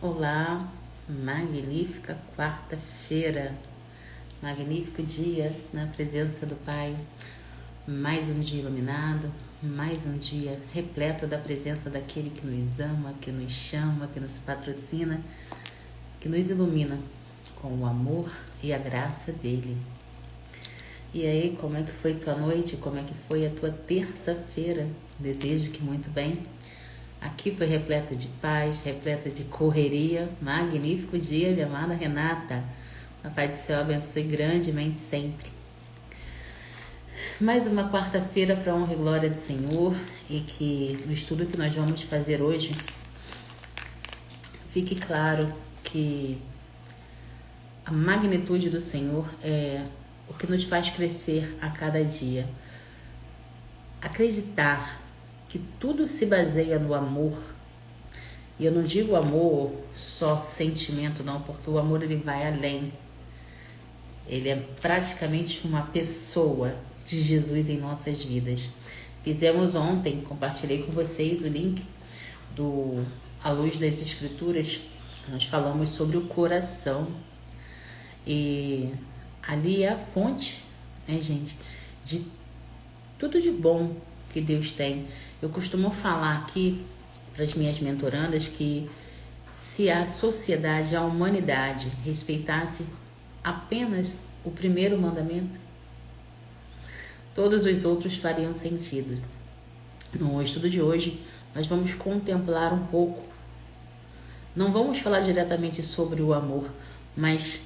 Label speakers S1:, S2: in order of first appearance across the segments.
S1: Olá, magnífica quarta-feira, magnífico dia na presença do Pai, mais um dia iluminado, mais um dia repleto da presença daquele que nos ama, que nos chama, que nos patrocina, que nos ilumina com o amor e a graça dele. E aí, como é que foi tua noite? Como é que foi a tua terça-feira? Desejo que muito bem. Aqui foi repleta de paz, repleta de correria. Magnífico dia, minha amada Renata. Papai do Céu abençoe grandemente sempre. Mais uma quarta-feira para a honra e glória do Senhor. E que no estudo que nós vamos fazer hoje, fique claro que a magnitude do Senhor é o que nos faz crescer a cada dia. Acreditar que tudo se baseia no amor. E eu não digo amor só sentimento não, porque o amor ele vai além. Ele é praticamente uma pessoa de Jesus em nossas vidas. Fizemos ontem, compartilhei com vocês o link do À Luz das Escrituras. Nós falamos sobre o coração. E ali é a fonte, né, gente, de tudo de bom que Deus tem. Eu costumo falar aqui para as minhas mentorandas que se a sociedade, a humanidade respeitasse apenas o primeiro mandamento, todos os outros fariam sentido. No estudo de hoje, nós vamos contemplar um pouco. Não vamos falar diretamente sobre o amor, mas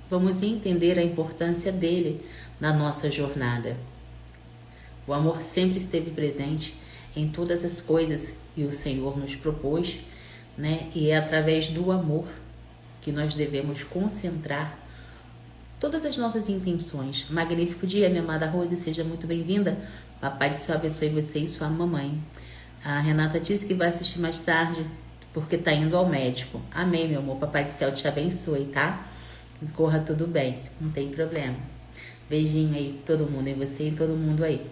S1: vamos entender a importância dele na nossa jornada. O amor sempre esteve presente em todas as coisas que o Senhor nos propôs, né? E é através do amor que nós devemos concentrar todas as nossas intenções. Magnífico dia, minha amada Rose, seja muito bem-vinda. Papai do Céu abençoe você e sua mamãe. A Renata disse que vai assistir mais tarde porque tá indo ao médico. Amém, meu amor. Papai do Céu te abençoe, tá? Corra tudo bem, não tem problema. Beijinho aí, todo mundo, em você e todo mundo aí.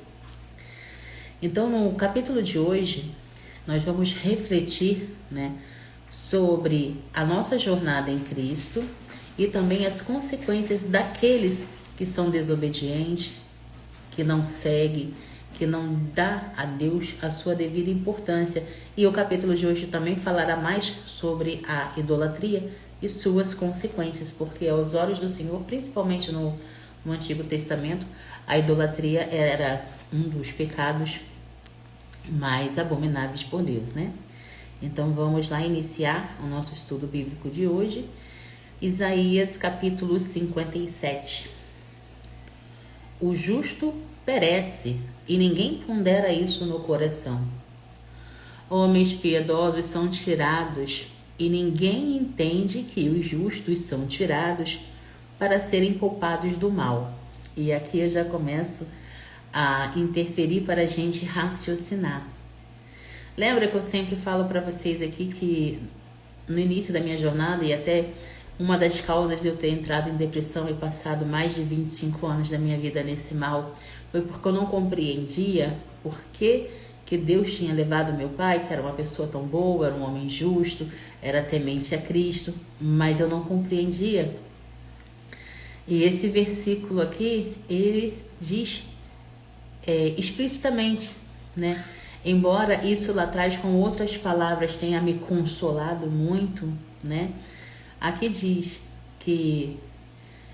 S1: Então, no capítulo de hoje, nós vamos refletir, né, sobre a nossa jornada em Cristo e também as consequências daqueles que são desobedientes, que não seguem, que não dá a Deus a sua devida importância. E o capítulo de hoje também falará mais sobre a idolatria e suas consequências, porque aos olhos do Senhor, principalmente no Antigo Testamento, a idolatria era um dos pecados mais abomináveis por Deus, né? Então vamos lá iniciar o nosso estudo bíblico de hoje. Isaías capítulo 57. O justo perece e ninguém pondera isso no coração. Homens piedosos são tirados e ninguém entende que os justos são tirados para serem poupados do mal. E aqui eu já começo a interferir para a gente raciocinar. Lembra que eu sempre falo para vocês aqui que no início da minha jornada, e até uma das causas de eu ter entrado em depressão e passado mais de 25 anos da minha vida nesse mal, foi porque eu não compreendia por que Deus tinha levado meu pai, que era uma pessoa tão boa, era um homem justo, era temente a Cristo, mas eu não compreendia. E esse versículo aqui, ele diz explicitamente, né? Embora isso lá atrás com outras palavras tenha me consolado muito, né? Aqui diz que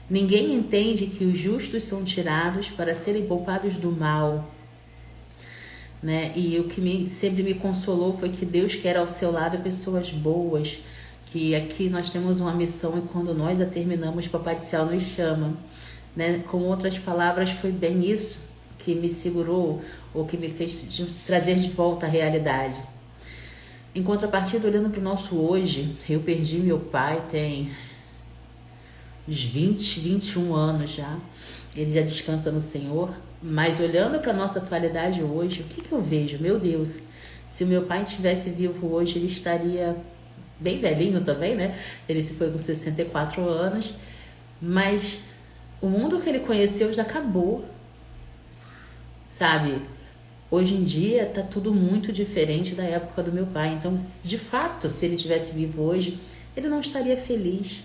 S1: ninguém entende que os justos são tirados para serem poupados do mal, né? E o que sempre me consolou foi que Deus quer ao seu lado pessoas boas, que aqui nós temos uma missão e quando nós a terminamos, Papai do Céu nos chama, né? Com outras palavras, foi bem isso que me segurou ou que me fez trazer de volta a realidade. Em contrapartida, olhando para o nosso hoje, eu perdi meu pai tem uns 20, 21 anos já. Ele já descansa no Senhor. Mas olhando para a nossa atualidade hoje, o que eu vejo? Meu Deus, se o meu pai estivesse vivo hoje, ele estaria bem velhinho também, né? Ele se foi com 64 anos. Mas o mundo que ele conheceu já acabou, sabe? Hoje em dia tá tudo muito diferente da época do meu pai. Então, de fato, se ele estivesse vivo hoje, ele não estaria feliz.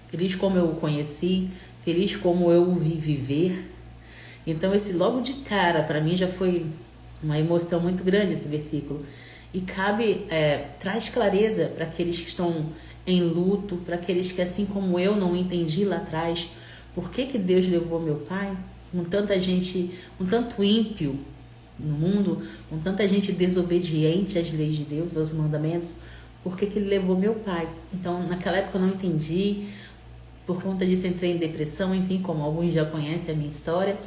S1: Feliz como eu o conheci, feliz como eu o vi viver. Então, esse logo de cara, para mim já foi uma emoção muito grande esse versículo. E traz clareza para aqueles que estão em luto, para aqueles que, assim como eu, não entendi lá atrás por que Deus levou meu pai, com tanta gente, com tanto ímpio no mundo, com tanta gente desobediente às leis de Deus, aos mandamentos, por que ele levou meu pai. Então, naquela época eu não entendi, por conta disso entrei em depressão, enfim, como alguns já conhecem a minha história,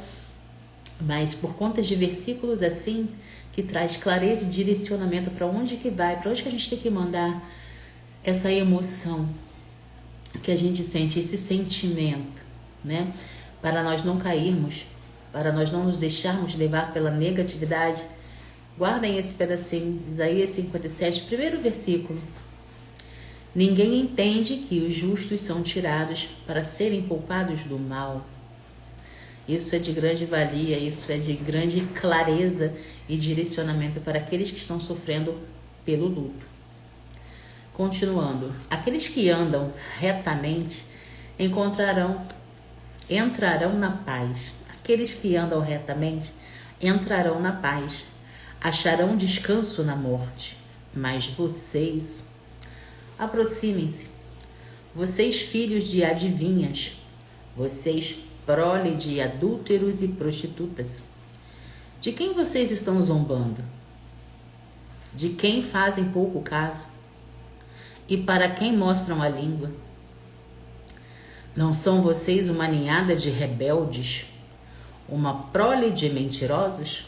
S1: mas por conta de versículos assim, que traz clareza e direcionamento para onde que vai, para onde que a gente tem que mandar essa emoção que a gente sente, esse sentimento, né? Para nós não cairmos, para nós não nos deixarmos levar pela negatividade. Guardem esse pedacinho, Isaías 57, primeiro versículo. Ninguém entende que os justos são tirados para serem poupados do mal. Isso é de grande valia, isso é de grande clareza e direcionamento para aqueles que estão sofrendo pelo luto. Continuando, aqueles que andam retamente entrarão na paz. Aqueles que andam retamente entrarão na paz, acharão descanso na morte. Mas vocês, aproximem-se, vocês filhos de adivinhas, vocês prole de adúlteros e prostitutas. De quem vocês estão zombando? De quem fazem pouco caso? E para quem mostram a língua? Não são vocês uma ninhada de rebeldes, uma prole de mentirosos?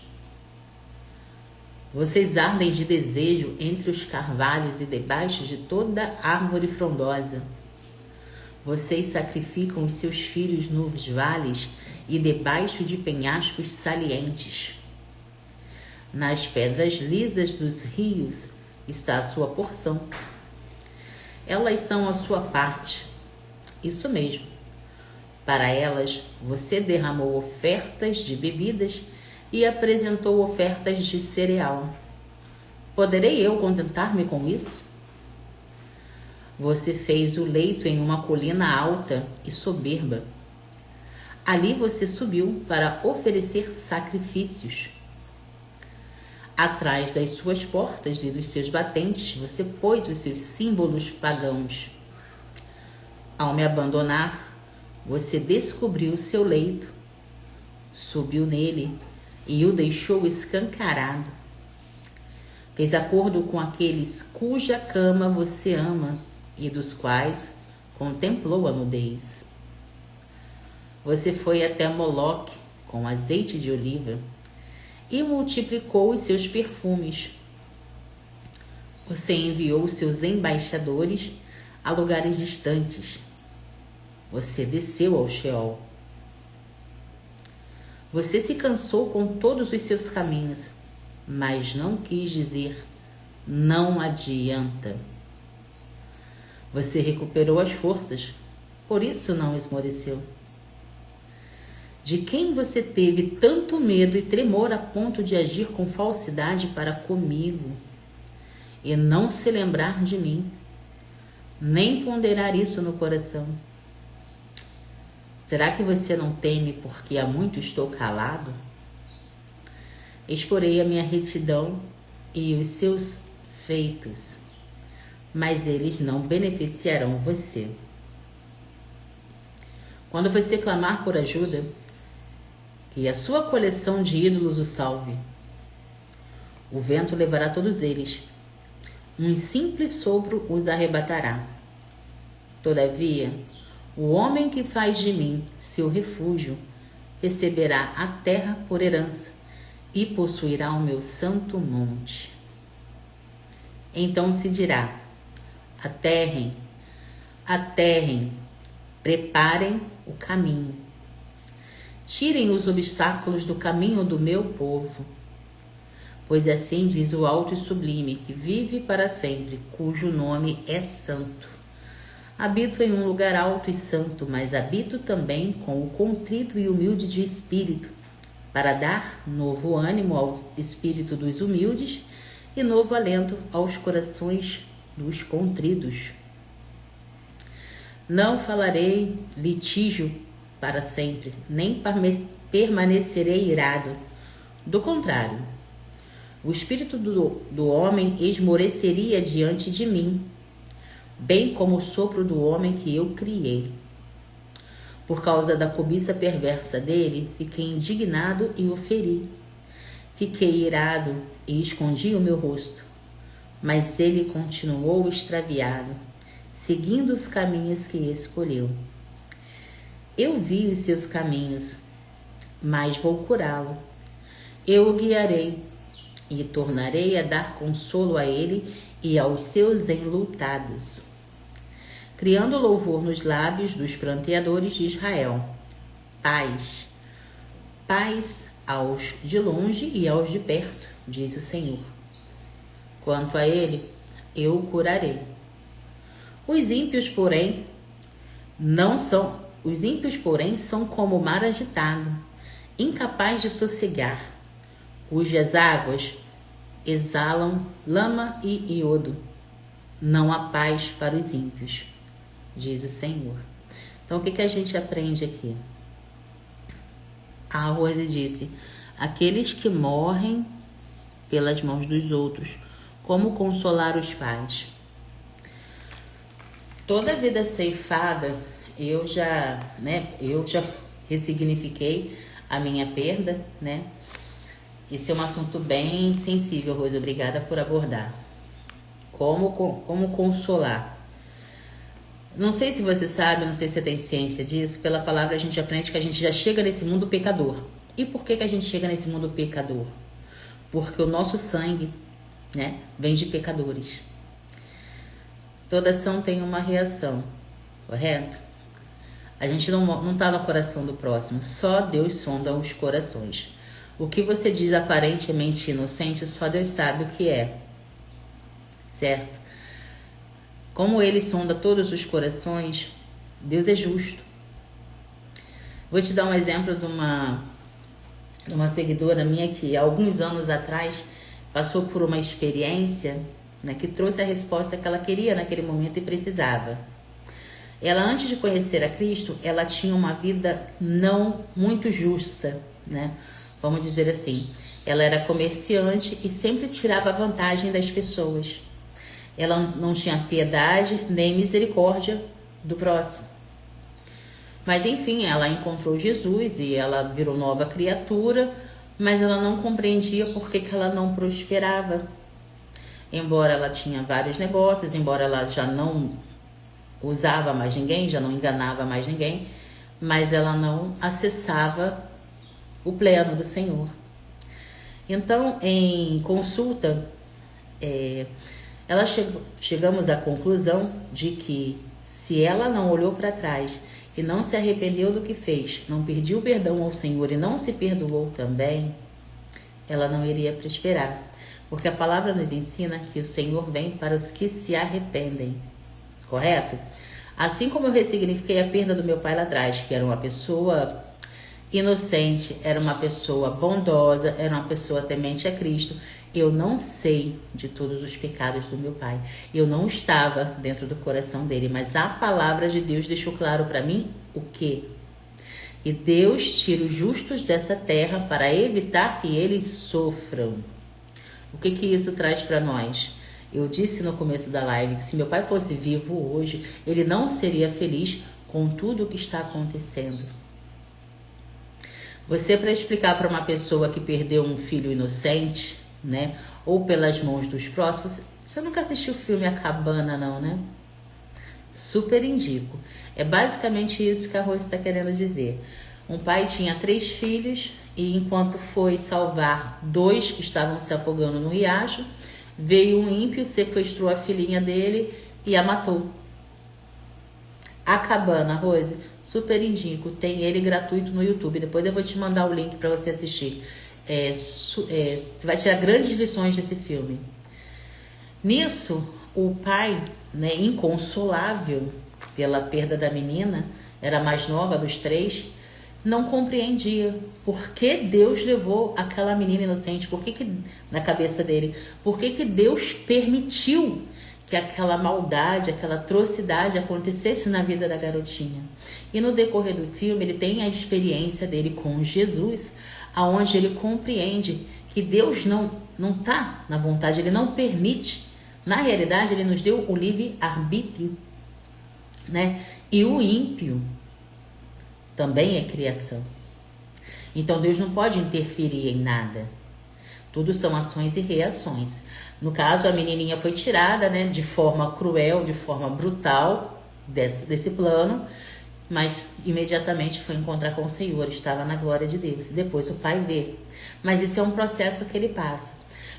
S1: Vocês ardem de desejo entre os carvalhos e debaixo de toda árvore frondosa. Vocês sacrificam os seus filhos nos vales e debaixo de penhascos salientes. Nas pedras lisas dos rios está a sua porção. Elas são a sua parte. Isso mesmo. Para elas, você derramou ofertas de bebidas e apresentou ofertas de cereal. Poderei eu contentar-me com isso? Você fez o leito em uma colina alta e soberba. Ali você subiu para oferecer sacrifícios. Atrás das suas portas e dos seus batentes, você pôs os seus símbolos pagãos. Ao me abandonar, você descobriu o seu leito, subiu nele e o deixou escancarado. Fez acordo com aqueles cuja cama você ama e dos quais contemplou a nudez. Você foi até Moloque com azeite de oliva e multiplicou os seus perfumes. Você enviou seus embaixadores a lugares distantes. Você desceu ao Sheol. Você se cansou com todos os seus caminhos, mas não quis dizer, não adianta. Você recuperou as forças, por isso não esmoreceu. De quem você teve tanto medo e tremor a ponto de agir com falsidade para comigo e não se lembrar de mim, nem ponderar isso no coração? Será que você não teme porque há muito estou calado? Exporei a minha retidão e os seus feitos, mas eles não beneficiarão você. Quando você clamar por ajuda, que a sua coleção de ídolos o salve. O vento levará todos eles. Um simples sopro os arrebatará. Todavia, o homem que faz de mim seu refúgio receberá a terra por herança e possuirá o meu santo monte. Então se dirá: aterrem, aterrem, preparem o caminho. Tirem os obstáculos do caminho do meu povo. Pois assim diz o alto e sublime, que vive para sempre, cujo nome é santo. Habito em um lugar alto e santo, mas habito também com o contrito e humilde de espírito, para dar novo ânimo ao espírito dos humildes e novo alento aos corações dos contridos. Não falarei litígio para sempre, nem permanecerei irado. Do contrário, o espírito do homem esmoreceria diante de mim, bem como o sopro do homem que eu criei. Por causa da cobiça perversa dele, fiquei indignado e o feri. Fiquei irado e escondi o meu rosto. Mas ele continuou extraviado, seguindo os caminhos que escolheu. Eu vi os seus caminhos, mas vou curá-lo. Eu o guiarei e tornarei a dar consolo a ele e aos seus enlutados, criando louvor nos lábios dos pranteadores de Israel. Paz, paz aos de longe e aos de perto, diz o Senhor. Quanto a ele, eu o curarei. Os ímpios, porém, são como o mar agitado, incapaz de sossegar, cujas águas exalam lama e iodo. Não há paz para os ímpios, diz o Senhor. Então, o que a gente aprende aqui? A Rose disse: aqueles que morrem pelas mãos dos outros, como consolar os pais? Toda a vida ceifada, eu já ressignifiquei a minha perda, né? Esse é um assunto bem sensível, Rose. Obrigada por abordar. Como consolar? Não sei se você sabe, não sei se você tem ciência disso. Pela palavra a gente aprende que a gente já chega nesse mundo pecador. E por que a gente chega nesse mundo pecador? Porque o nosso sangue, né, vem de pecadores. Toda ação tem uma reação, correto? A gente não está no coração do próximo. Só Deus sonda os corações. O que você diz aparentemente inocente, só Deus sabe o que é. Certo? Como Ele sonda todos os corações, Deus é justo. Vou te dar um exemplo de uma seguidora minha que, há alguns anos atrás, passou por uma experiência, né, que trouxe a resposta que ela queria naquele momento e precisava. Ela, antes de conhecer a Cristo, ela tinha uma vida não muito justa, né? Vamos dizer assim. Ela era comerciante e sempre tirava vantagem das pessoas. Ela não tinha piedade nem misericórdia do próximo. Mas enfim, ela encontrou Jesus e ela virou nova criatura, mas ela não compreendia por que ela não prosperava. Embora ela tinha vários negócios, embora ela já não usava mais ninguém, já não enganava mais ninguém, mas ela não acessava o pleno do Senhor. Então, em consulta, chegamos à conclusão de que se ela não olhou para trás e não se arrependeu do que fez, não pediu perdão ao Senhor e não se perdoou também, ela não iria prosperar. Porque a palavra nos ensina que o Senhor vem para os que se arrependem. Correto? Assim como eu ressignifiquei a perda do meu pai lá atrás, que era uma pessoa inocente, era uma pessoa bondosa, era uma pessoa temente a Cristo, eu não sei de todos os pecados do meu pai. Eu não estava dentro do coração dele, mas a palavra de Deus deixou claro para mim o quê? E Deus tira os justos dessa terra para evitar que eles sofram. O que isso traz para nós? Eu disse no começo da live que se meu pai fosse vivo hoje, ele não seria feliz com tudo o que está acontecendo. Você, para explicar para uma pessoa que perdeu um filho inocente, né, ou pelas mãos dos próximos, você nunca assistiu o filme A Cabana, não, né? Super indico. É basicamente isso que a Rose está querendo dizer. Um pai tinha 3 filhos e enquanto foi salvar 2 que estavam se afogando no riacho, veio um ímpio, sequestrou a filhinha dele e a matou. A Cabana, Rose, super indico. Tem ele gratuito no YouTube. Depois eu vou te mandar o link para você assistir. Você vai tirar grandes lições desse filme. Nisso, o pai, né, inconsolável pela perda da menina, era a mais nova dos 3, não compreendia por que Deus levou aquela menina inocente, por que na cabeça dele, por que Deus permitiu que aquela maldade, aquela atrocidade acontecesse na vida da garotinha. E no decorrer do filme, ele tem a experiência dele com Jesus, aonde ele compreende que Deus não está na vontade, ele não permite. Na realidade, ele nos deu o livre-arbítrio, né? E o ímpio também é criação. Então, Deus não pode interferir em nada. Tudo são ações e reações. No caso, a menininha foi tirada, né, de forma cruel, de forma brutal desse plano, mas imediatamente foi encontrar com o Senhor, estava na glória de Deus. E depois o pai vê. Mas isso é um processo que ele passa.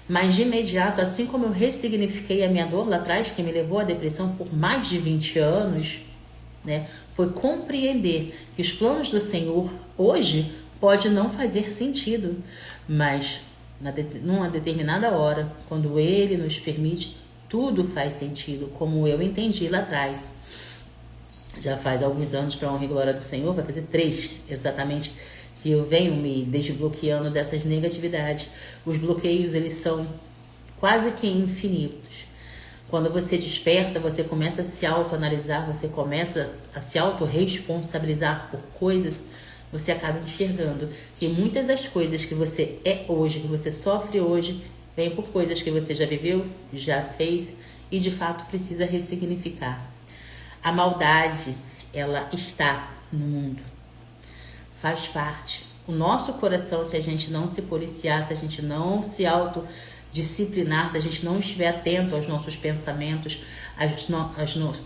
S1: Mas de imediato, assim como eu ressignifiquei a minha dor lá atrás, que me levou à depressão por mais de 20 anos, né, foi compreender que os planos do Senhor hoje pode não fazer sentido, mas numa determinada hora, quando Ele nos permite, tudo faz sentido, como eu entendi lá atrás. Já faz alguns anos, para a honra e glória do Senhor, vai fazer 3 exatamente, que eu venho me desbloqueando dessas negatividades. Os bloqueios, eles são quase que infinitos. Quando você desperta, você começa a se autoanalisar, você começa a se autorresponsabilizar por coisas, você acaba enxergando que muitas das coisas que você é hoje, que você sofre hoje, vem por coisas que você já viveu, já fez e de fato precisa ressignificar. A maldade, ela está no mundo, faz parte. O nosso coração, se a gente não se policiar, se a gente não se autodisciplinar, se a gente não estiver atento aos nossos pensamentos,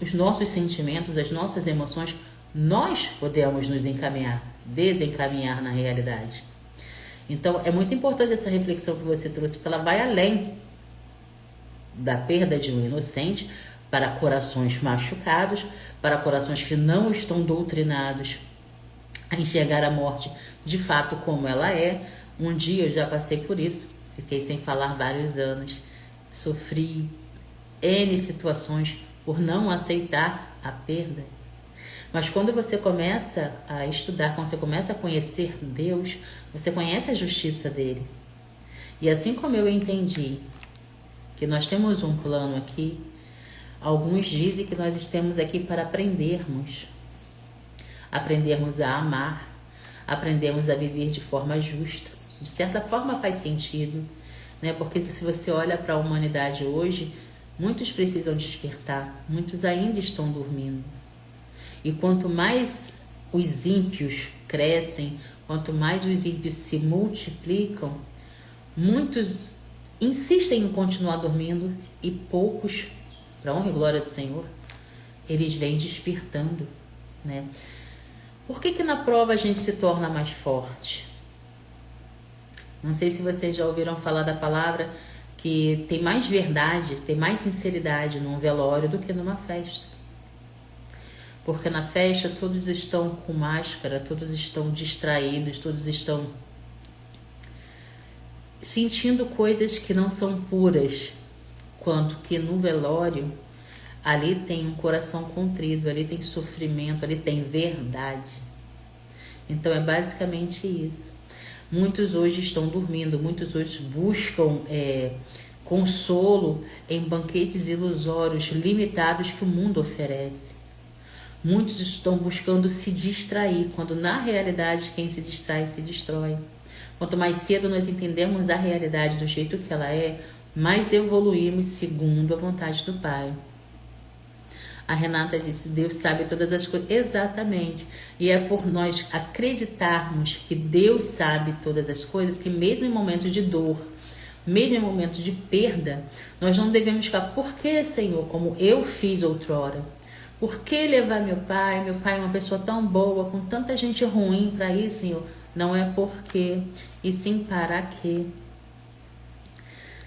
S1: os nossos sentimentos, as nossas emoções, nós podemos nos desencaminhar na realidade. Então, é muito importante essa reflexão que você trouxe, porque ela vai além da perda de um inocente para corações machucados, para corações que não estão doutrinados a enxergar a morte de fato como ela é. Um dia eu já passei por isso, fiquei sem falar vários anos, sofri N situações por não aceitar a perda. Mas quando você começa a estudar, quando você começa a conhecer Deus, você conhece a justiça dele. E assim como eu entendi que nós temos um plano aqui, alguns dizem que nós estamos aqui para aprendermos a amar, aprendermos a viver de forma justa. De certa forma faz sentido, né? Porque se você olha para a humanidade hoje, muitos precisam despertar, muitos ainda estão dormindo. E quanto mais os ímpios crescem, quanto mais os ímpios se multiplicam, muitos insistem em continuar dormindo e poucos, para honra e glória do Senhor, eles vêm despertando, né? Por que na prova a gente se torna mais forte? Não sei se vocês já ouviram falar da palavra que tem mais verdade, tem mais sinceridade num velório do que numa festa. Porque na festa todos estão com máscara, todos estão distraídos, todos estão sentindo coisas que não são puras. Quanto que no velório, ali tem um coração contrito, ali tem sofrimento, ali tem verdade. Então é basicamente isso. Muitos hoje estão dormindo, muitos hoje buscam consolo em banquetes ilusórios, limitados que o mundo oferece. Muitos estão buscando se distrair, quando na realidade quem se distrai se destrói. Quanto mais cedo nós entendemos a realidade do jeito que ela é, mais evoluímos segundo a vontade do Pai. A Renata disse, Deus sabe todas as coisas. Exatamente. E é por nós acreditarmos que Deus sabe todas as coisas, que mesmo em momentos de dor, mesmo em momentos de perda, nós não devemos ficar, por que, Senhor, como eu fiz outrora? Por que levar meu pai? Meu pai é uma pessoa tão boa, com tanta gente ruim para isso, Senhor. Não é porque, e sim para quê.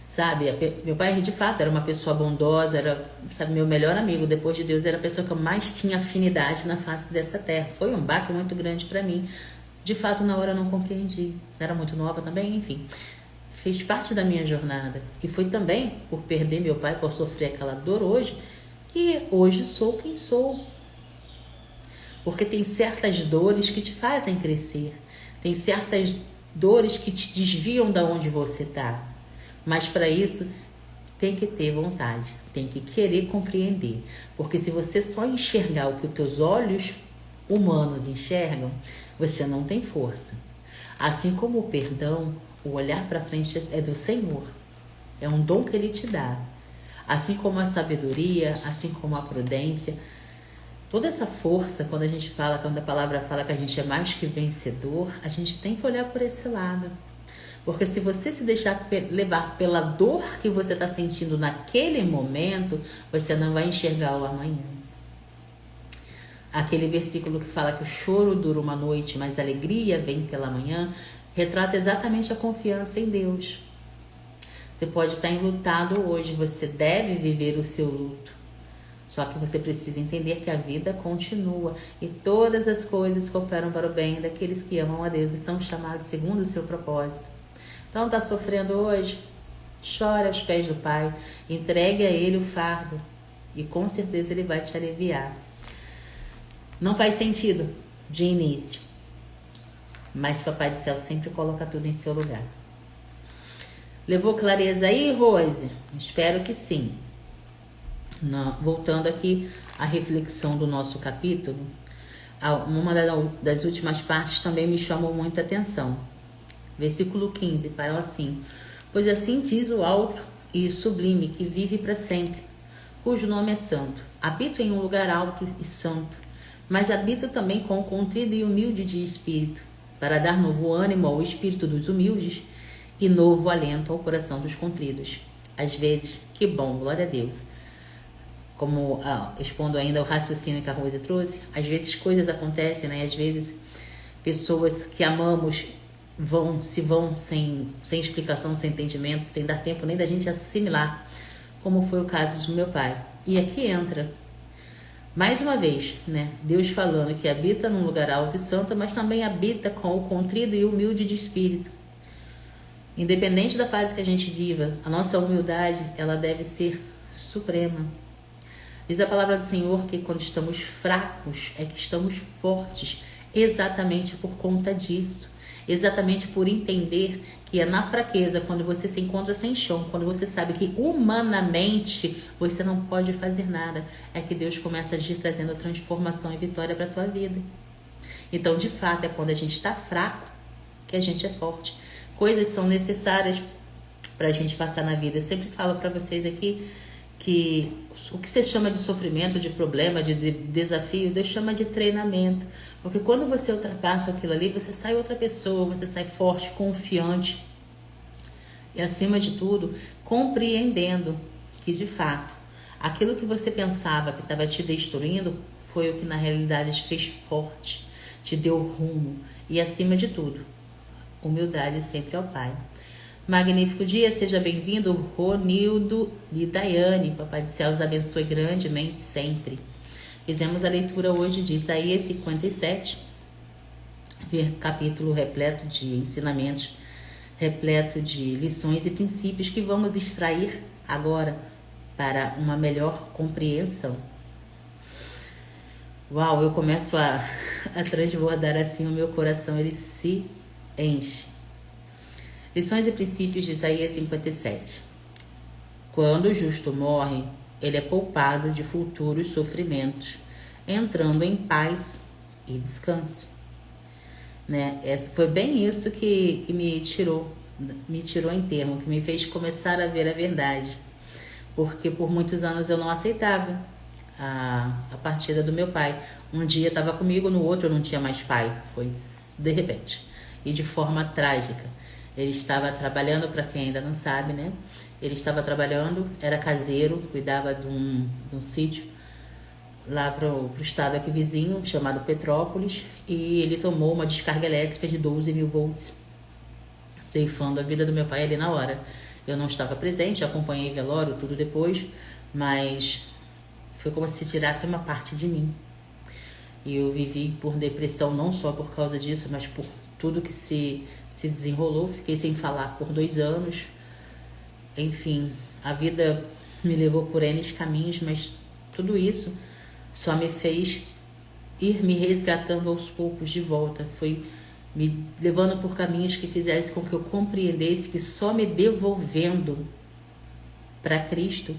S1: Sabe, meu pai de fato era uma pessoa bondosa, era, sabe, meu melhor amigo, depois de Deus, era a pessoa que eu mais tinha afinidade na face dessa terra. Foi um baque muito grande para mim. De fato, na hora eu não compreendi. Era muito nova também, enfim. Fez parte da minha jornada. E foi também por perder meu pai, por sofrer aquela dor hoje, que hoje sou quem sou. Porque tem certas dores que te fazem crescer. Tem certas dores que te desviam da onde você está. Mas para isso tem que ter vontade, tem que querer compreender. Porque se você só enxergar o que os teus olhos humanos enxergam, você não tem força. Assim como o perdão, o olhar para frente é do Senhor. É um dom que Ele te dá. Assim como a sabedoria, assim como a prudência. Toda essa força, quando a palavra fala que a gente é mais que vencedor, a gente tem que olhar por esse lado. Porque se você se deixar levar pela dor que você está sentindo naquele momento, você não vai enxergar o amanhã. Aquele versículo que fala que o choro dura uma noite, mas a alegria vem pela manhã, retrata exatamente a confiança em Deus. Você pode estar enlutado hoje, você deve viver o seu luto. Só que você precisa entender que a vida continua e todas as coisas cooperam para o bem daqueles que amam a Deus e são chamados segundo o seu propósito. Então, está sofrendo hoje? Chora aos pés do Pai, entregue a Ele o fardo e com certeza Ele vai te aliviar. Não faz sentido de início, mas o Papai do Céu sempre coloca tudo em seu lugar. Levou clareza aí, Rose? Espero que sim. Voltando aqui à reflexão do nosso capítulo, uma das últimas partes também me chamou muita atenção. Versículo 15 fala assim: pois assim diz o alto e sublime que vive para sempre, cujo nome é santo. Habito em um lugar alto e santo, mas habito também com o contrito e humilde de espírito, para dar novo ânimo ao espírito dos humildes e novo alento ao coração dos contritos. Às vezes, que bom, glória a Deus. Como expondo ainda o raciocínio que a Rosa trouxe, às vezes coisas acontecem, né? Às vezes pessoas que amamos vão sem explicação, sem entendimento, sem dar tempo nem da gente assimilar, como foi o caso do meu pai. E aqui entra mais uma vez, né? Deus falando que habita num lugar alto e santo, mas também habita com o contrito e humilde de espírito. Independente da fase que a gente viva, a nossa humildade, ela deve ser suprema. Diz a palavra do Senhor que quando estamos fracos é que estamos fortes, exatamente por conta disso. Exatamente por entender que é na fraqueza, quando você se encontra sem chão, quando você sabe que humanamente você não pode fazer nada, é que Deus começa a agir trazendo transformação e vitória para a tua vida. Então, de fato, é quando a gente está fraco que a gente é forte. Coisas são necessárias para a gente passar na vida. Eu sempre falo para vocês aqui que o que você chama de sofrimento, de problema, de desafio, Deus chama de treinamento. Porque quando você ultrapassa aquilo ali, você sai outra pessoa, você sai forte, confiante. E acima de tudo, compreendendo que de fato, aquilo que você pensava que estava te destruindo, foi o que na realidade te fez forte, te deu rumo. E acima de tudo, humildade sempre ao Pai. Magnífico dia, seja bem-vindo, Ronildo e Daiane. Papai do Céu os abençoe grandemente sempre. Fizemos a leitura hoje de Isaías 57, capítulo repleto de ensinamentos, repleto de lições e princípios que vamos extrair agora para uma melhor compreensão. Uau, eu começo a transbordar assim, o meu coração ele se enche. Lições e princípios de Isaías 57. Quando o justo morre, ele é poupado de futuros sofrimentos, entrando em paz e descanso. Né? Foi bem isso que me tirou em termo, que me fez começar a ver a verdade. Porque por muitos anos eu não aceitava a partida do meu pai. Um dia estava comigo, no outro eu não tinha mais pai. Foi de repente. E de forma trágica. Ele estava trabalhando, para quem ainda não sabe, né? Ele estava trabalhando, era caseiro, cuidava de um sítio lá para o estado aqui vizinho, chamado Petrópolis, e ele tomou uma descarga elétrica de 12 mil volts, ceifando a vida do meu pai ali na hora. Eu não estava presente, acompanhei velório, tudo depois, mas foi como se tirasse uma parte de mim. E eu vivi por depressão, não só por causa disso, mas por tudo que se desenrolou. Fiquei sem falar por 2 anos. Enfim, a vida me levou por N caminhos, mas tudo isso só me fez ir me resgatando aos poucos de volta, foi me levando por caminhos que fizesse com que eu compreendesse que só me devolvendo para Cristo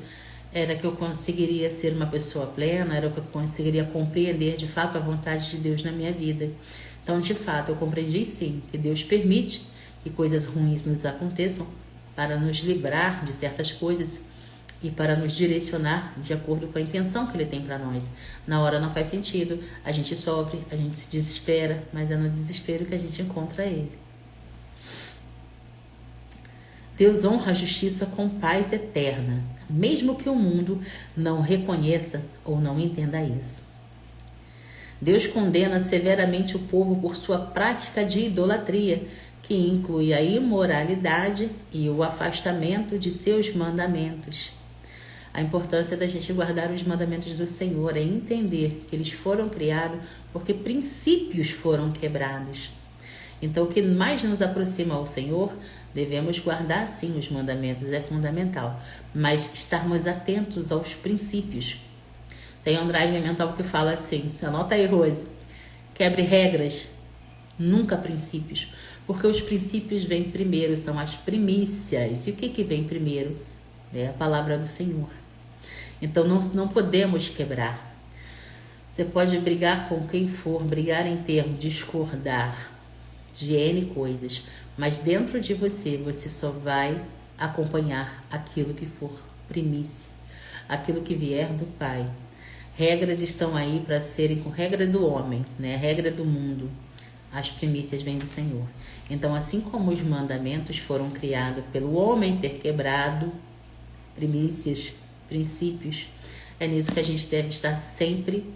S1: era que eu conseguiria ser uma pessoa plena, era que eu conseguiria compreender de fato a vontade de Deus na minha vida. Então, de fato, eu compreendi sim que Deus permite que coisas ruins nos aconteçam para nos livrar de certas coisas e para nos direcionar de acordo com a intenção que Ele tem para nós. Na hora não faz sentido, a gente sofre, a gente se desespera, mas é no desespero que a gente encontra Ele. Deus honra a justiça com paz eterna, mesmo que o mundo não reconheça ou não entenda isso. Deus condena severamente o povo por sua prática de idolatria, que inclui a imoralidade e o afastamento de seus mandamentos. A importância da gente guardar os mandamentos do Senhor é entender que eles foram criados porque princípios foram quebrados. Então, o que mais nos aproxima ao Senhor, devemos guardar sim os mandamentos, é fundamental, mas estarmos atentos aos princípios. Tem um drive mental que fala assim, anota aí, Rose, quebre regras, nunca princípios, porque os princípios vêm primeiro, são as primícias. E o que vem primeiro? É a palavra do Senhor. Então não podemos quebrar. Você pode brigar com quem for, brigar em termos, discordar de N coisas, mas dentro de você, você só vai acompanhar aquilo que for primícia, aquilo que vier do Pai. Regras estão aí para serem com regra do homem, né? Regra do mundo. As primícias vêm do Senhor. Então, assim como os mandamentos foram criados pelo homem ter quebrado primícias, princípios, é nisso que a gente deve estar sempre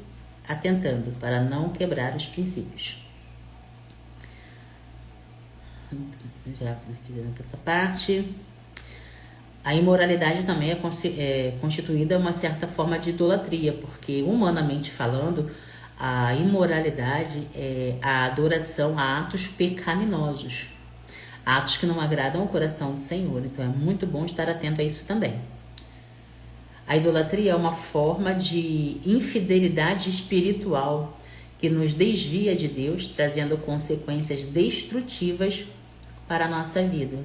S1: atentando, para não quebrar os princípios. Já fizemos essa parte. A imoralidade também é constituída uma certa forma de idolatria, porque, humanamente falando, a imoralidade é a adoração a atos pecaminosos, atos que não agradam ao coração do Senhor. Então, é muito bom estar atento a isso também. A idolatria é uma forma de infidelidade espiritual que nos desvia de Deus, trazendo consequências destrutivas para a nossa vida.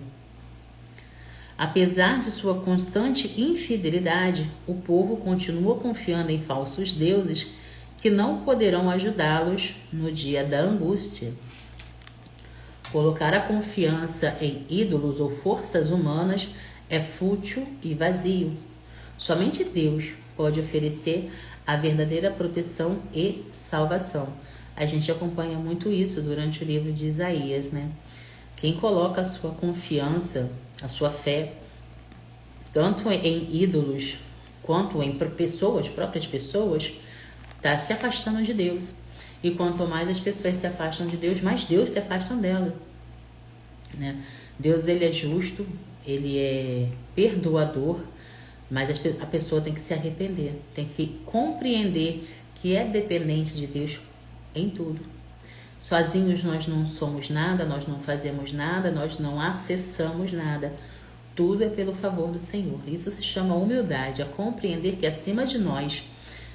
S1: Apesar de sua constante infidelidade, o povo continua confiando em falsos deuses que não poderão ajudá-los no dia da angústia. Colocar a confiança em ídolos ou forças humanas é fútil e vazio. Somente Deus pode oferecer a verdadeira proteção e salvação. A gente acompanha muito isso durante o livro de Isaías, né? Quem coloca a sua confiança, a sua fé, tanto em ídolos quanto em pessoas, próprias pessoas, está se afastando de Deus. E quanto mais as pessoas se afastam de Deus, mais Deus se afastam dela, né? Deus, ele é justo, ele é perdoador, mas a pessoa tem que se arrepender, tem que compreender que é dependente de Deus em tudo. Sozinhos nós não somos nada, nós não fazemos nada, nós não acessamos nada. Tudo é pelo favor do Senhor. Isso se chama humildade, a compreender que acima de nós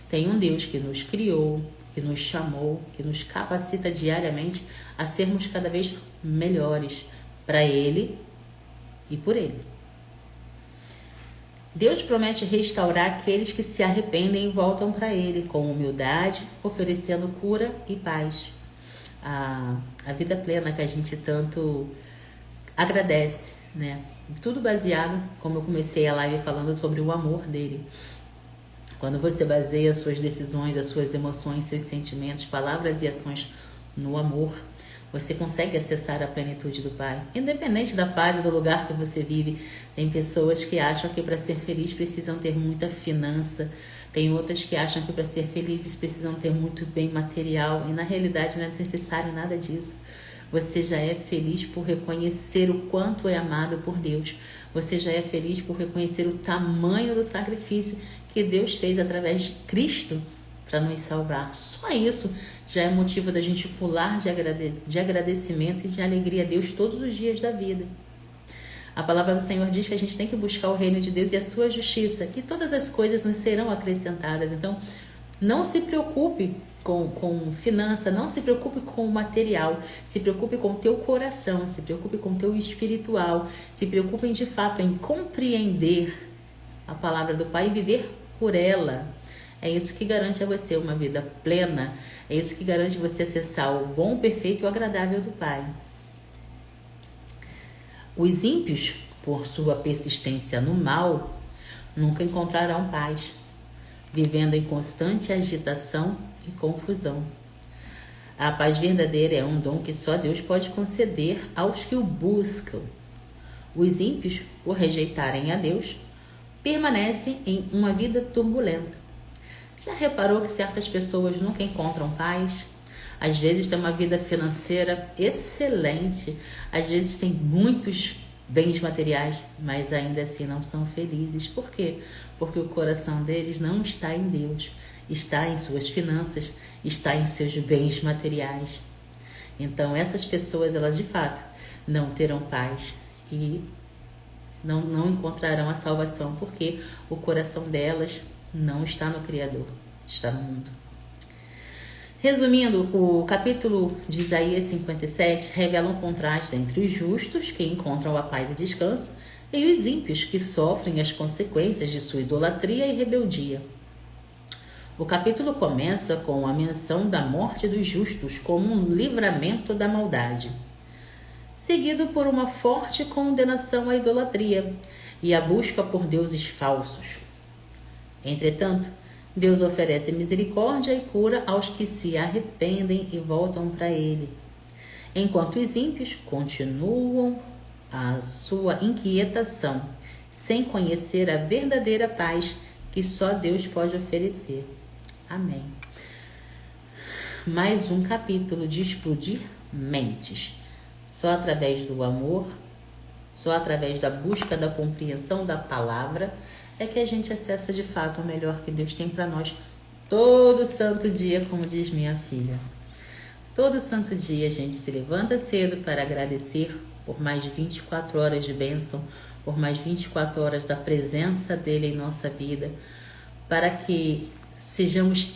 S1: tem um Deus que nos criou, que nos chamou, que nos capacita diariamente a sermos cada vez melhores para Ele e por Ele. Deus promete restaurar aqueles que se arrependem e voltam para Ele com humildade, oferecendo cura e paz. A vida plena que a gente tanto agradece, né? Tudo baseado, como eu comecei a live falando sobre o amor dele. Quando você baseia as suas decisões, as suas emoções, seus sentimentos, palavras e ações no amor, você consegue acessar a plenitude do Pai. Independente da fase, do lugar que você vive, tem pessoas que acham que para ser feliz precisam ter muita finança, tem outras que acham que para ser felizes precisam ter muito bem material, e na realidade não é necessário nada disso. Você já é feliz por reconhecer o quanto é amado por Deus. Você já é feliz por reconhecer o tamanho do sacrifício que Deus fez através de Cristo para nos salvar. Só isso já é motivo da gente pular de agradecimento e de alegria a Deus todos os dias da vida. A palavra do Senhor diz que a gente tem que buscar o reino de Deus e a sua justiça, e todas as coisas nos serão acrescentadas. Então, Não se preocupe com finança, não se preocupe com o material, se preocupe com o teu coração, se preocupe com o teu espiritual, se preocupe de fato em compreender a palavra do Pai e viver por ela. É isso que garante a você uma vida plena, é isso que garante você acessar o bom, perfeito e agradável do Pai. Os ímpios, por sua persistência no mal, nunca encontrarão paz, vivendo em constante agitação e confusão. A paz verdadeira é um dom que só Deus pode conceder aos que o buscam. Os ímpios, por rejeitarem a Deus, permanecem em uma vida turbulenta. Já reparou que certas pessoas nunca encontram paz? Às vezes têm uma vida financeira excelente, às vezes têm muitos bens materiais, mas ainda assim não são felizes. Por quê? Porque o coração deles não está em Deus, está em suas finanças, está em seus bens materiais. Então essas pessoas, elas de fato não terão paz e não encontrarão a salvação, porque o coração delas não está no Criador, está no mundo. Resumindo, o capítulo de Isaías 57 revela um contraste entre os justos, que encontram a paz e descanso, e os ímpios, que sofrem as consequências de sua idolatria e rebeldia. O capítulo começa com a menção da morte dos justos como um livramento da maldade, seguido por uma forte condenação à idolatria e a busca por deuses falsos. Entretanto, Deus oferece misericórdia e cura aos que se arrependem e voltam para Ele, enquanto os ímpios continuam a sua inquietação, sem conhecer a verdadeira paz que só Deus pode oferecer. Amém. Mais um capítulo de explodir mentes. Só através do amor, só através da busca da compreensão da palavra, é que a gente acessa de fato o melhor que Deus tem para nós todo santo dia, como diz minha filha. Todo santo dia a gente se levanta cedo para agradecer por mais 24 horas de bênção, por mais 24 horas da presença dele em nossa vida, para que sejamos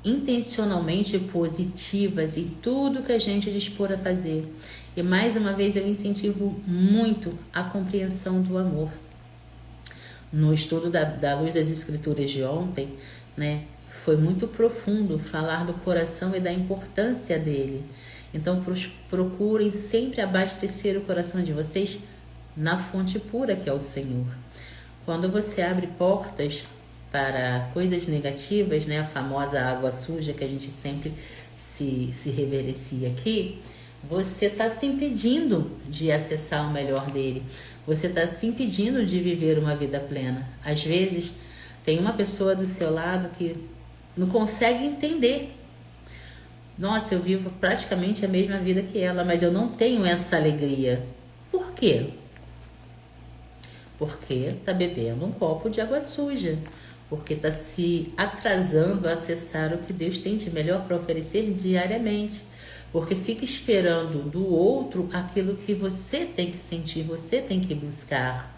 S1: intencionalmente positivas em tudo que a gente dispor a fazer. E mais uma vez eu incentivo muito a compreensão do amor. No estudo da Luz das Escrituras de ontem, né, foi muito profundo falar do coração e da importância dele. Então procurem sempre abastecer o coração de vocês na fonte pura que é o Senhor. Quando você abre portas para coisas negativas, né, a famosa água suja que a gente sempre se reverencia aqui, você está se impedindo de acessar o melhor dele. Você está se impedindo de viver uma vida plena. Às vezes, tem uma pessoa do seu lado que não consegue entender. Nossa, eu vivo praticamente a mesma vida que ela, mas eu não tenho essa alegria. Por quê? Porque está bebendo um copo de água suja. Porque está se atrasando a acessar o que Deus tem de melhor para oferecer diariamente. Porque fica esperando do outro aquilo que você tem que sentir, você tem que buscar.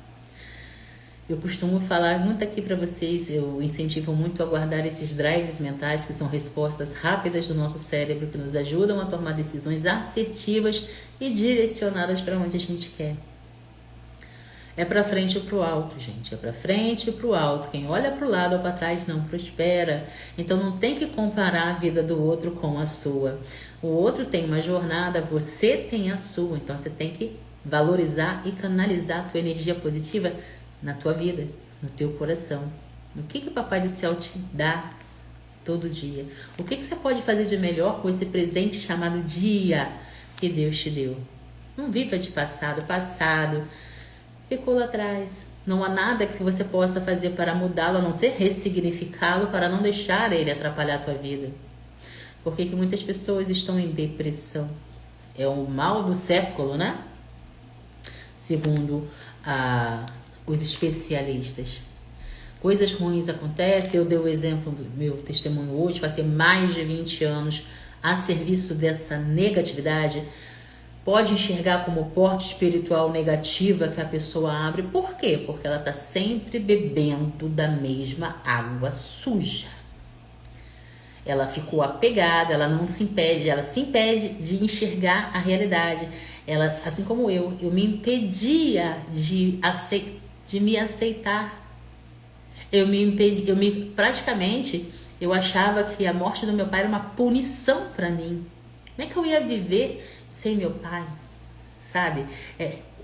S1: Eu costumo falar muito aqui para vocês, eu incentivo muito a guardar esses drives mentais, que são respostas rápidas do nosso cérebro, que nos ajudam a tomar decisões assertivas e direcionadas para onde a gente quer. É para frente ou para o alto, gente. É para frente e para o alto. Quem olha para o lado ou para trás não prospera. Então não tem que comparar a vida do outro com a sua. O outro tem uma jornada, você tem a sua. Então você tem que valorizar e canalizar a tua energia positiva na tua vida, no teu coração. O que o Papai do Céu te dá todo dia? O que você pode fazer de melhor com esse presente chamado dia que Deus te deu? Não viva de passado. Passado ficou lá atrás. Não há nada que você possa fazer para mudá-lo, a não ser ressignificá-lo, para não deixar ele atrapalhar a tua vida. Por que muitas pessoas estão em depressão? É o mal do século, né? Segundo os especialistas. Coisas ruins acontecem. Eu dei o exemplo do meu testemunho hoje. Passei mais de 20 anos a serviço dessa negatividade. Pode enxergar como porta espiritual negativa que a pessoa abre. Por quê? Porque ela está sempre bebendo da mesma água suja. Ela ficou apegada, ela não se impede, ela se impede de enxergar a realidade. Ela, assim como eu me impedia de me aceitar. Praticamente, eu achava que a morte do meu pai era uma punição para mim. Como é que eu ia viver sem meu pai? Sabe?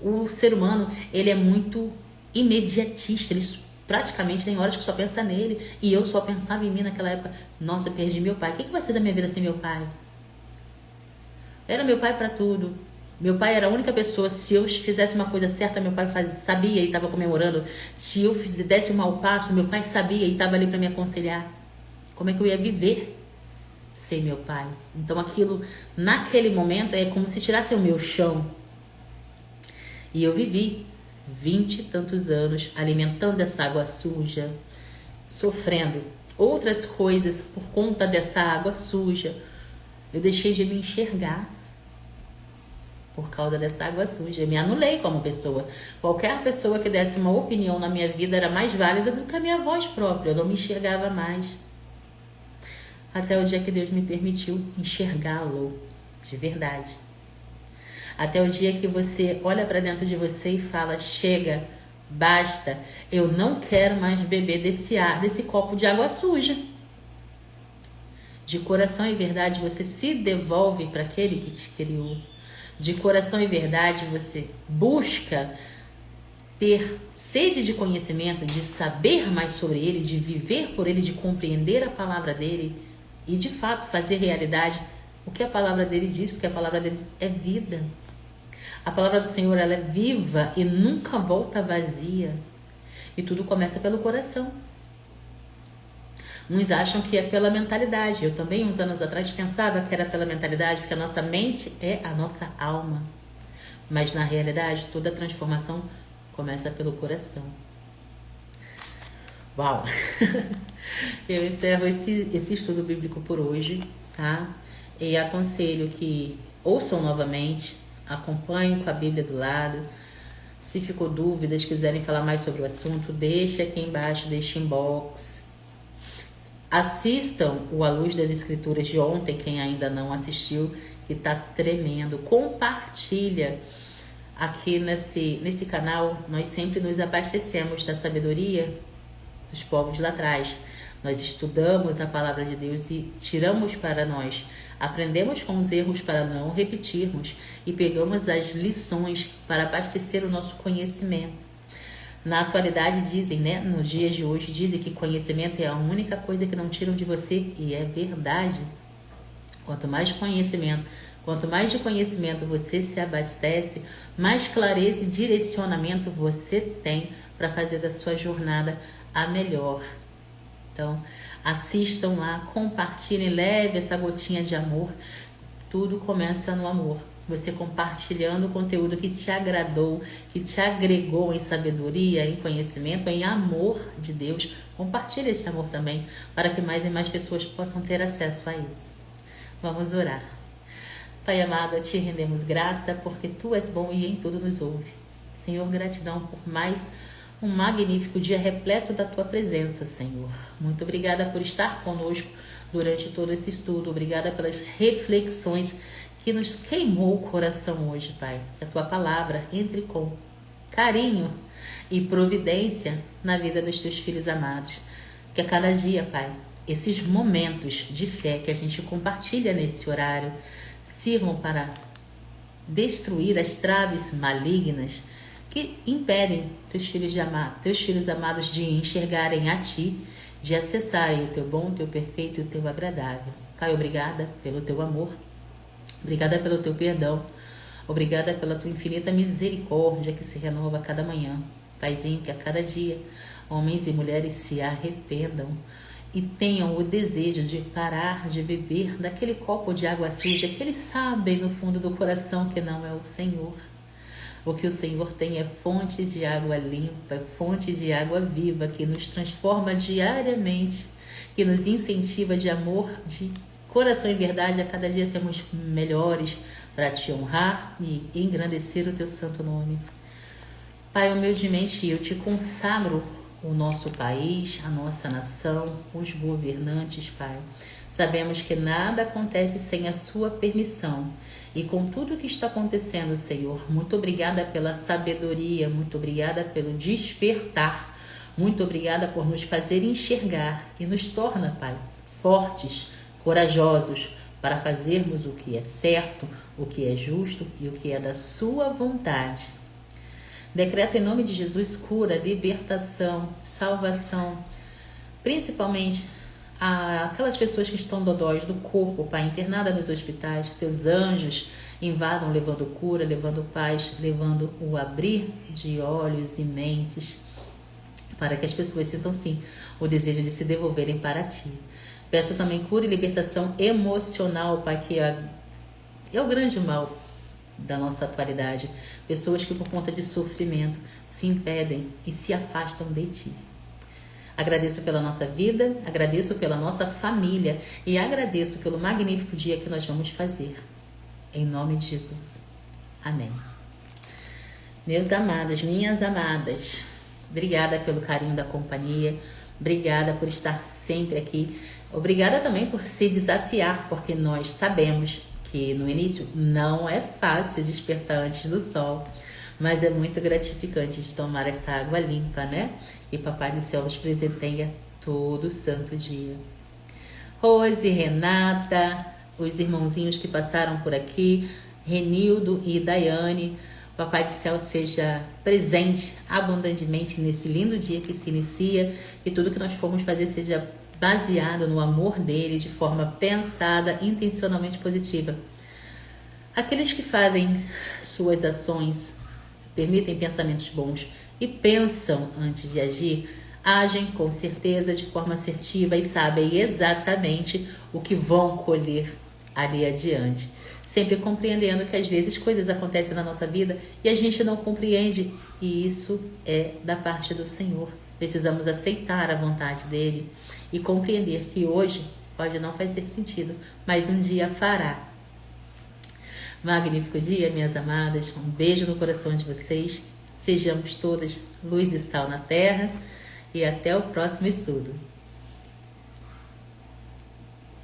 S1: O ser humano, ele é muito imediatista, ele praticamente tem horas que só pensa nele, e eu só pensava em mim naquela época. Nossa, perdi meu pai, o que vai ser da minha vida sem meu pai? Era meu pai para tudo. Meu pai era a única pessoa, se eu fizesse uma coisa certa, meu pai sabia e estava comemorando. Se eu desse um mau passo, meu pai sabia e estava ali para me aconselhar. Como é que eu ia viver sem meu pai? Então aquilo, naquele momento, é como se tirasse o meu chão. E eu vivi 20 e tantos anos alimentando essa água suja, sofrendo outras coisas por conta dessa água suja. Eu deixei de me enxergar por causa dessa água suja. Eu me anulei como pessoa. Qualquer pessoa que desse uma opinião na minha vida era mais válida do que a minha voz própria. Eu não me enxergava mais. Até o dia que Deus me permitiu enxergá-lo de verdade. Até o dia que você olha para dentro de você e fala: chega, basta, eu não quero mais beber desse copo de água suja. De coração e verdade você se devolve para aquele que te criou. De coração e verdade você busca ter sede de conhecimento, de saber mais sobre ele, de viver por ele, de compreender a palavra dele e de fato fazer realidade o que a palavra dele diz, porque a palavra dele é vida. A palavra do Senhor, ela é viva e nunca volta vazia. E tudo começa pelo coração. Uns acham que é pela mentalidade. Eu também, uns anos atrás, pensava que era pela mentalidade, porque a nossa mente é a nossa alma. Mas, na realidade, toda transformação começa pelo coração. Uau! Eu encerro esse estudo bíblico por hoje, tá? E aconselho que ouçam novamente, acompanhem com a Bíblia do lado. Se ficou dúvidas, quiserem falar mais sobre o assunto, deixe aqui embaixo, deixe inbox. Assistam o A Luz das Escrituras de ontem, quem ainda não assistiu, que tá tremendo. Compartilha. Aqui nesse canal, nós sempre nos abastecemos da sabedoria dos povos lá atrás. Nós estudamos a palavra de Deus e tiramos para nós. Aprendemos com os erros para não repetirmos e pegamos as lições para abastecer o nosso conhecimento. Na atualidade dizem, né? Nos dias de hoje dizem que conhecimento é a única coisa que não tiram de você, e é verdade. Quanto mais de conhecimento você se abastece, mais clareza e direcionamento você tem para fazer da sua jornada a melhor. Então, assistam lá, compartilhem, leve essa gotinha de amor. Tudo começa no amor. Você compartilhando o conteúdo que te agradou, que te agregou em sabedoria, em conhecimento, em amor de Deus. Compartilhe esse amor também, para que mais e mais pessoas possam ter acesso a isso. Vamos orar. Pai amado, a Ti rendemos graça, porque Tu és bom e em tudo nos ouve. Senhor, gratidão por mais um magnífico dia repleto da Tua presença, Senhor. Muito obrigada por estar conosco durante todo esse estudo. Obrigada pelas reflexões que nos queimou o coração hoje, Pai. Que a Tua palavra entre com carinho e providência na vida dos Teus filhos amados. Que a cada dia, Pai, esses momentos de fé que a gente compartilha nesse horário sirvam para destruir as traves malignas que impedem teus filhos amados de enxergarem a Ti, de acessarem o Teu bom, o Teu perfeito e o Teu agradável. Pai, obrigada pelo Teu amor, obrigada pelo Teu perdão, obrigada pela Tua infinita misericórdia que se renova a cada manhã. Paizinho, que a cada dia homens e mulheres se arrependam e tenham o desejo de parar de beber daquele copo de água suja que eles sabem no fundo do coração que não é o Senhor. O que o Senhor tem é fonte de água limpa, fonte de água viva, que nos transforma diariamente, que nos incentiva de amor, de coração e verdade, a cada dia sermos melhores para Te honrar e engrandecer o Teu santo nome. Pai, humildemente eu Te consagro o nosso país, a nossa nação, os governantes, Pai. Sabemos que nada acontece sem a sua permissão. E com tudo que está acontecendo, Senhor, muito obrigada pela sabedoria, muito obrigada pelo despertar, muito obrigada por nos fazer enxergar e nos torna, Pai, fortes, corajosos para fazermos o que é certo, o que é justo e o que é da sua vontade. Decreto em nome de Jesus cura, libertação, salvação, principalmente aquelas pessoas que estão dodóis do corpo, Pai, internada nos hospitais, que teus anjos invadam levando cura, levando paz, levando o abrir de olhos e mentes, para que as pessoas sintam sim o desejo de se devolverem para Ti. Peço também cura e libertação emocional, Pai, que é o grande mal da nossa atualidade. Pessoas que por conta de sofrimento se impedem e se afastam de Ti. Agradeço pela nossa vida, agradeço pela nossa família e agradeço pelo magnífico dia que nós vamos fazer. Em nome de Jesus. Amém. Meus amados, minhas amadas, obrigada pelo carinho da companhia, obrigada por estar sempre aqui, obrigada também por se desafiar, porque nós sabemos que no início não é fácil despertar antes do sol, mas é muito gratificante de tomar essa água limpa, né? E Papai do Céu nos presenteia todo santo dia. Rose, Renata, os irmãozinhos que passaram por aqui, Renildo e Daiane, Papai do Céu seja presente abundantemente nesse lindo dia que se inicia, que tudo que nós formos fazer seja baseado no amor dele, de forma pensada, intencionalmente positiva. Aqueles que fazem suas ações, permitem pensamentos bons e pensam antes de agir, agem com certeza de forma assertiva e sabem exatamente o que vão colher ali adiante. Sempre compreendendo que às vezes coisas acontecem na nossa vida e a gente não compreende, e isso é da parte do Senhor. Precisamos aceitar a vontade dele e compreender que hoje pode não fazer sentido, mas um dia fará. Magnífico dia, minhas amadas. Um beijo no coração de vocês. Sejamos todas luz e sal na terra. E até o próximo estudo.